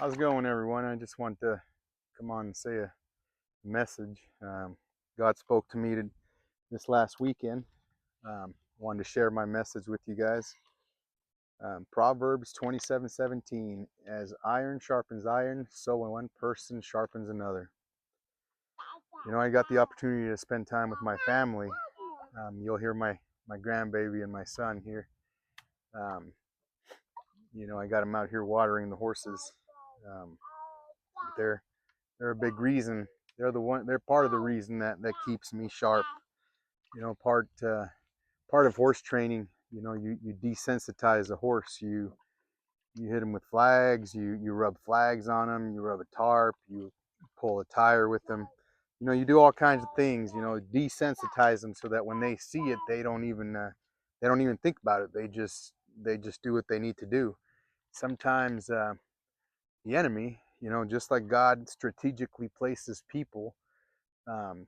How's it going, everyone? I just want to come on and say a message. God spoke to me this last weekend. Wanted to share my message with you guys. Proverbs 27:17, as iron sharpens iron, so when one person sharpens another. I got the opportunity to spend time with my family. You'll hear my grandbaby and my son here. Um, I got them out here watering the horses. Um, they're they're a big reason. They're part of the reason that keeps me sharp. Part of horse training, you desensitize a horse. You hit them with flags, you rub flags on them, you rub a tarp, you pull a tire with them. You do all kinds of things, desensitize them so that when they see it, they don't even think about it. They just do what they need to do. Sometimes the enemy, just like God strategically places people,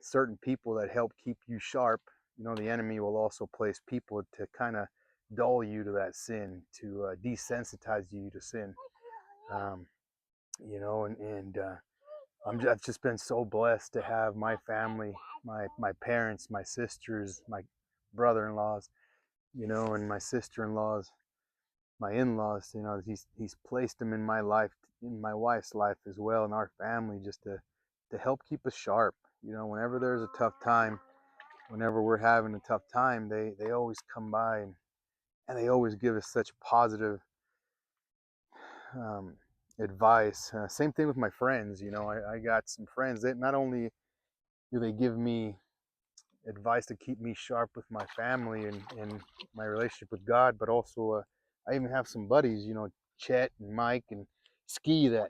certain people that help keep you sharp, the enemy will also place people to kind of dull you to that sin, to desensitize you to sin. Um, I've just been so blessed to have my family, my parents, my sisters, my brother-in-laws, and my sister-in-laws, my in-laws. He's placed them in my life, in my wife's life as well, in our family, just to help keep us sharp. Whenever there's a tough time, whenever we're having a tough time, they always come by, and they always give us such positive um, advice. Same thing with my friends. I got some friends that not only do they give me advice to keep me sharp with my family and my relationship with God, but also I even have some buddies, Chet and Mike and Ski, that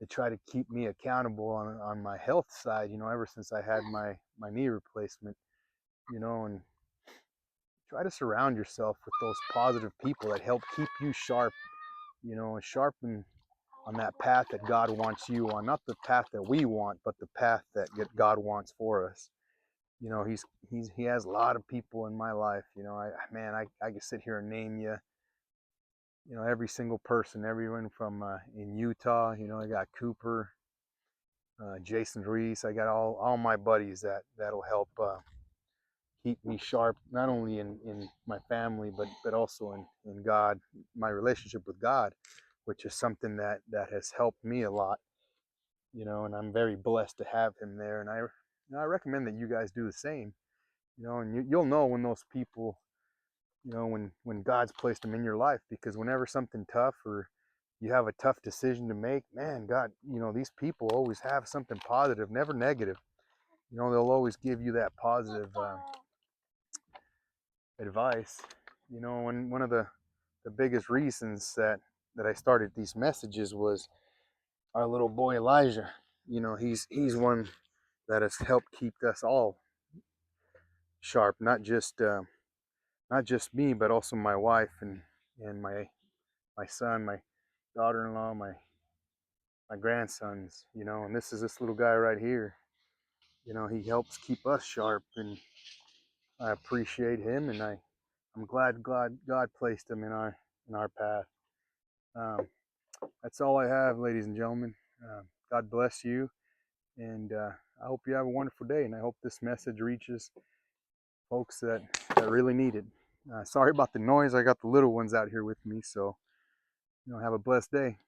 try to keep me accountable on my health side, ever since I had my knee replacement, and try to surround yourself with those positive people that help keep you sharp, and sharpen on that path that God wants you on, not the path that we want, but the path that God wants for us. He has a lot of people in my life. I can sit here and name you, every single person, everyone from in Utah. I got Cooper, Jason Reese. I got all my buddies that'll help keep me sharp, not only in my family, but also in God, my relationship with God, which is something that has helped me a lot. And I'm very blessed to have him there. And I recommend that you guys do the same. And you'll know when those people, when God's placed them in your life, because whenever something tough or you have a tough decision to make, man, God, these people always have something positive, never negative. They'll always give you that positive advice. And one of the biggest reasons that I started these messages was our little boy Elijah. He's one that has helped keep us all sharp, not just me, but also my wife and my son, my daughter-in-law, my grandsons. And this little guy right here. He helps keep us sharp, and I appreciate him, and I'm glad God placed him in our path. Um, that's all I have, ladies and gentlemen. God bless you, and I hope you have a wonderful day, and I hope this message reaches folks that really need it. Sorry about the noise. I got the little ones out here with me, so have a blessed day.